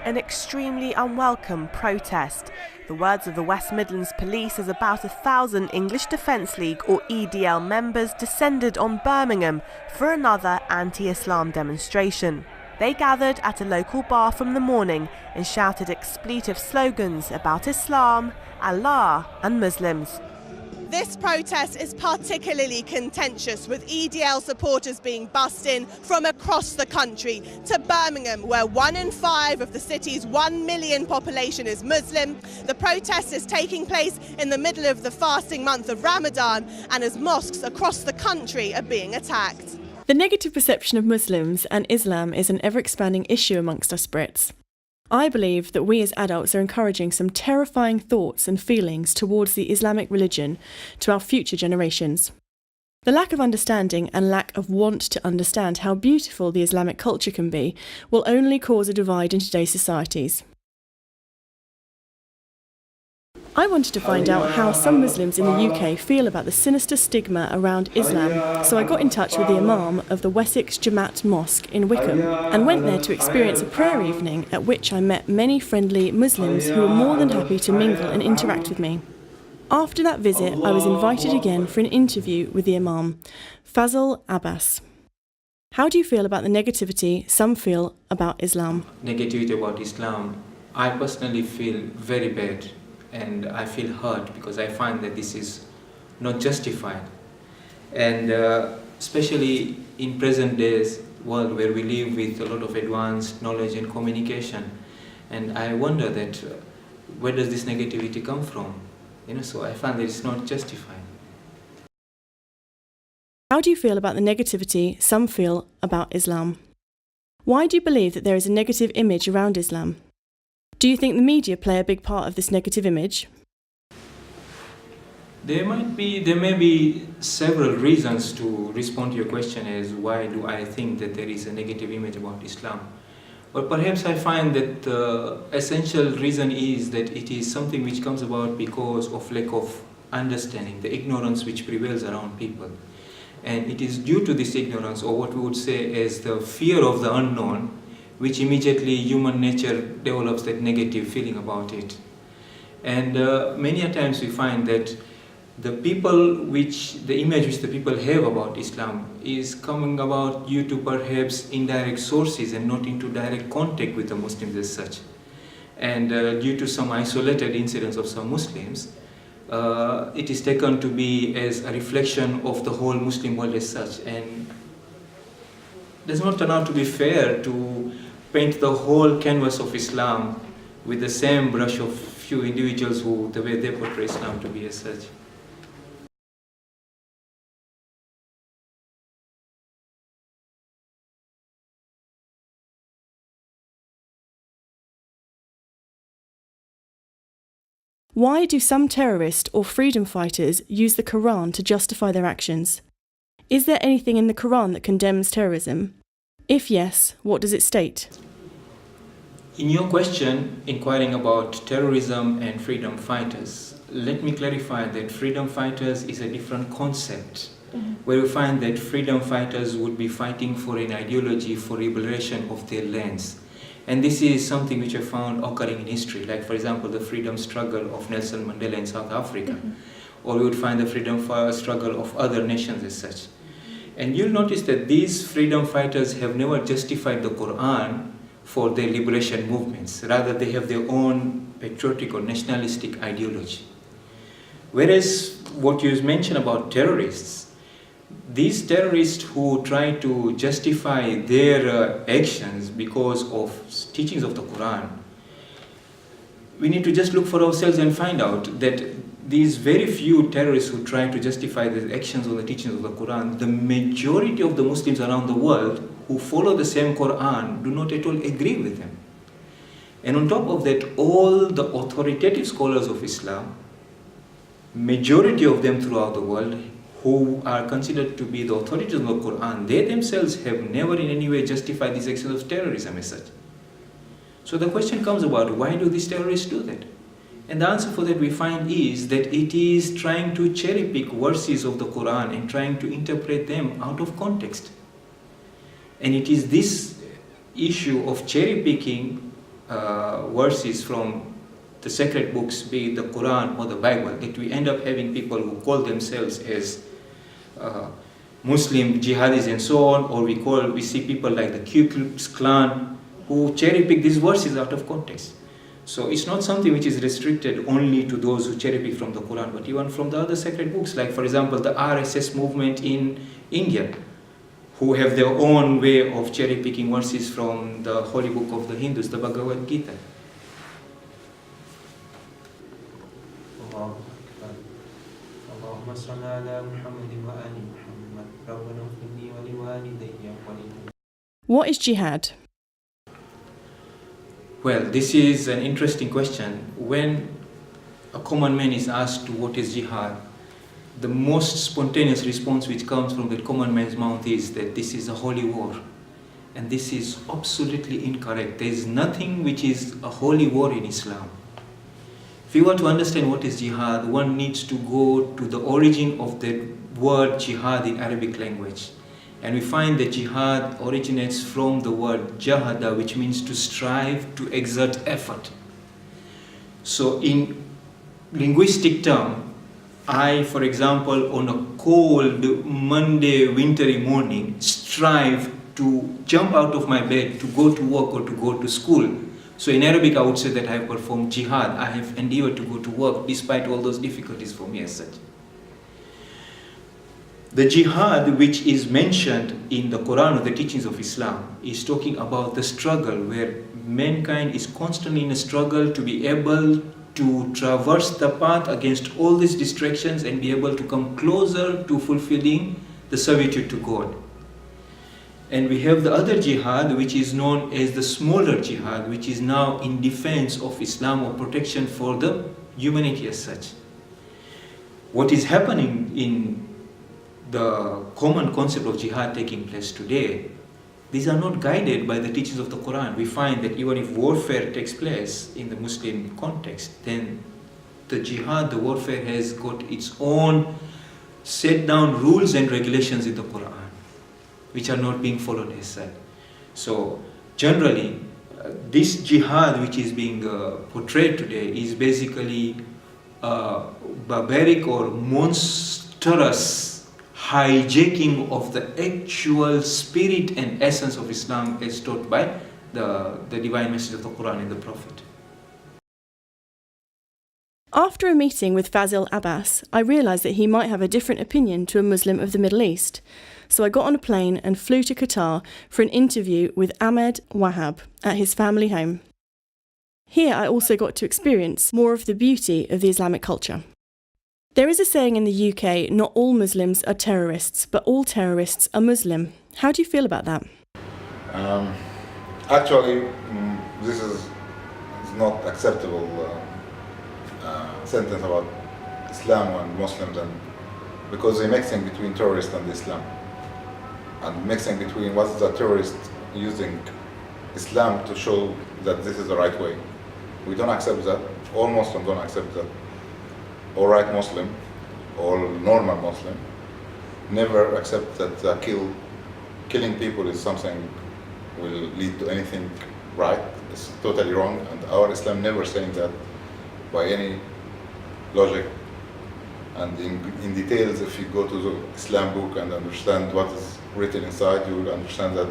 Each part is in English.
an extremely unwelcome protest. The words of the West Midlands Police as about 1,000 English Defence League or EDL members descended on Birmingham for another anti-Islam demonstration. They gathered at a local bar from the morning and shouted expletive slogans about Islam, Allah and Muslims. This protest is particularly contentious, with EDL supporters being bussed in from across the country to Birmingham, where 1 in 5 of the city's 1 million population is Muslim. The protest is taking place in the middle of the fasting month of Ramadan, and as mosques across the country are being attacked. The negative perception of Muslims and Islam is an ever-expanding issue amongst us Brits. I believe that we as adults are encouraging some terrifying thoughts and feelings towards the Islamic religion to our future generations. The lack of understanding and lack of want to understand how beautiful the Islamic culture can be will only cause a divide in today's societies. I wanted to find out how some Muslims in the UK feel about the sinister stigma around Islam, so I got in touch with the Imam of the Wessex Jamaat Mosque in Wickham and went there to experience a prayer evening at which I met many friendly Muslims who were more than happy to mingle and interact with me. After that visit, I was invited again for an interview with the Imam, Fazl Abbas. How do you feel about the negativity some feel about Islam? Negativity about Islam, I personally feel very bad. And I feel hurt because I find that this is not justified. And especially in present days world where we live with a lot of advanced knowledge and communication. And I wonder that where does this negativity come from? So I find that it's not justified. How do you feel about the negativity some feel about Islam? Why do you believe that there is a negative image around Islam? Do you think the media play a big part of this negative image? There may be several reasons to respond to your question as why do I think that there is a negative image about Islam. But perhaps I find that the essential reason is that it is something which comes about because of lack of understanding, the ignorance which prevails around people. And it is due to this ignorance, or what we would say as the fear of the unknown, which immediately human nature develops that negative feeling about it. And many a times we find that the image which the people have about Islam is coming about due to perhaps indirect sources and not into direct contact with the Muslims as such. And due to some isolated incidents of some Muslims, it is taken to be as a reflection of the whole Muslim world as such. And it does not turn out to be fair to paint the whole canvas of Islam with the same brush of few individuals who, the way they portray Islam to be as such. Why do some terrorists or freedom fighters use the Quran to justify their actions? Is there anything in the Quran that condemns terrorism? If yes, what does it state? In your question, inquiring about terrorism and freedom fighters, let me clarify that freedom fighters is a different concept, where we find that freedom fighters would be fighting for an ideology for liberation of their lands. And this is something which I found occurring in history, like for example the freedom struggle of Nelson Mandela in South Africa, or we would find the freedom struggle of other nations as such. And you'll notice that these freedom fighters have never justified the Quran for their liberation movements. Rather, they have their own patriotic or nationalistic ideology. Whereas what you mentioned about terrorists, these terrorists who try to justify their actions because of teachings of the Quran, we need to just look for ourselves and find out that these very few terrorists who try to justify their actions on the teachings of the Quran, the majority of the Muslims around the world who follow the same Quran do not at all agree with them. And on top of that, all the authoritative scholars of Islam, majority of them throughout the world, who are considered to be the authorities of the Quran, they themselves have never in any way justified these actions of terrorism as such. So the question comes about, why do these terrorists do that? And the answer for that we find is that it is trying to cherry pick verses of the Quran and trying to interpret them out of context. And it is this issue of cherry picking verses from the sacred books, be it the Quran or the Bible, that we end up having people who call themselves as Muslim jihadis and so on, or we see people like the Ku Klux Klan who cherry pick these verses out of context. So it's not something which is restricted only to those who cherry pick from the Quran, but even from the other sacred books, like for example the RSS movement in India, who have their own way of cherry picking verses from the holy book of the Hindus, the Bhagavad Gita. What is jihad? Well, this is an interesting question. When a common man is asked what is jihad, the most spontaneous response which comes from the common man's mouth is that this is a holy war. And this is absolutely incorrect. There is nothing which is a holy war in Islam. If you want to understand what is jihad, one needs to go to the origin of the word jihad in Arabic language. And we find that jihad originates from the word jahada, which means to strive, to exert effort. So in linguistic term, I, for example, on a cold Monday wintry morning, strive to jump out of my bed to go to work or to go to school. So in Arabic, I would say that I have performed jihad. I have endeavored to go to work despite all those difficulties for me as such. The jihad which is mentioned in the Quran or the teachings of Islam is talking about the struggle where mankind is constantly in a struggle to be able to traverse the path against all these distractions and be able to come closer to fulfilling the servitude to God. And we have the other jihad which is known as the smaller jihad, which is now in defense of Islam or protection for the humanity as such. What is happening in the common concept of jihad taking place today, these are not guided by the teachings of the Quran. We find that even if warfare takes place in the Muslim context, then the jihad, the warfare has got its own set down rules and regulations in the Quran, which are not being followed as such. So generally, this jihad which is being portrayed today is basically barbaric or monstrous hijacking of the actual spirit and essence of Islam as taught by the divine message of the Quran and the Prophet. After a meeting with Fazil Abbas, I realised that he might have a different opinion to a Muslim of the Middle East. So I got on a plane and flew to Qatar for an interview with Ahmed Wahab at his family home. Here I also got to experience more of the beauty of the Islamic culture. There is a saying in the UK, not all Muslims are terrorists, but all terrorists are Muslim. How do you feel about that? Actually, this is not acceptable sentence about Islam and Muslims, and because they're mixing between terrorists and Islam, and mixing between what's the terrorist using Islam to show that this is the right way. We don't accept that. All Muslims don't accept that. All right Muslim, all normal Muslim, never accept that killing people is something will lead to anything right. It's totally wrong, and our Islam never saying that by any logic. And in details, if you go to the Islam book and understand what is written inside, you will understand that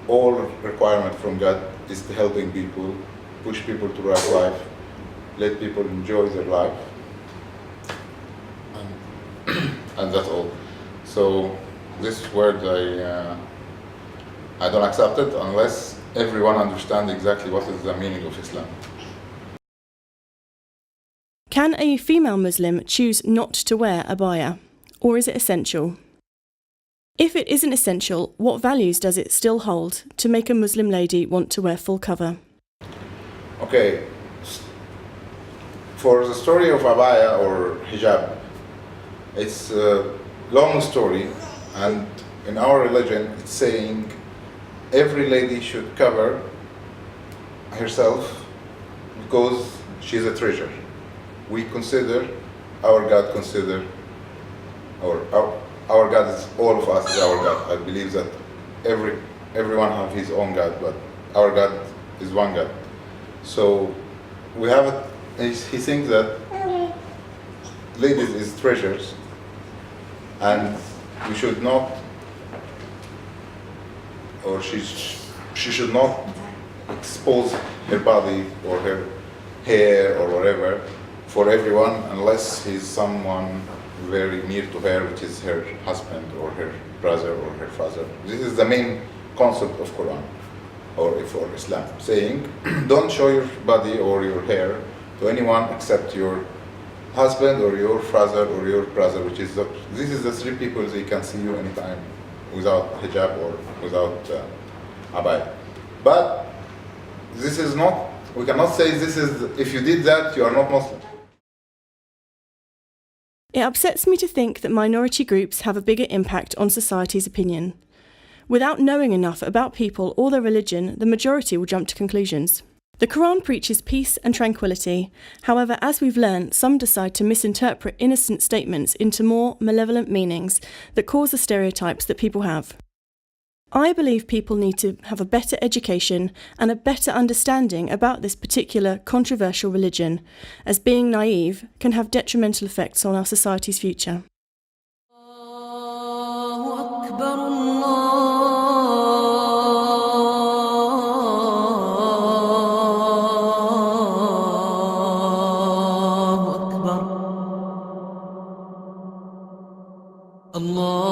all requirement from God is to helping people, push people to right life, let people enjoy their life, and that's all. So this word I don't accept it unless everyone understands exactly what is the meaning of Islam. Can a female Muslim choose not to wear abaya, or is it essential? If it isn't essential, what values does it still hold to make a Muslim lady want to wear full cover? Okay, for the story of abaya or hijab, it's a long story, and in our religion it's saying every lady should cover herself because she's a treasure. We consider, our God consider, our God is, all of us is our God. I believe that everyone have his own God, but our God is one God. So we have it. He thinks that ladies is treasures, and we should not, or she should not expose her body or her hair or whatever for everyone unless he's someone very near to her, which is her husband or her brother or her father. This is the main concept of Quran or for Islam, saying don't show your body or your hair to anyone except your husband or your father or your brother, which is this is the three people they can see you anytime without hijab or without abaya. But this is not, we cannot say this is, if you did that, you are not Muslim. It upsets me to think that minority groups have a bigger impact on society's opinion. Without knowing enough about people or their religion, the majority will jump to conclusions. The Quran preaches peace and tranquility. However, as we've learned, some decide to misinterpret innocent statements into more malevolent meanings that cause the stereotypes that people have. I believe people need to have a better education and a better understanding about this particular controversial religion, as being naive can have detrimental effects on our society's future. Allah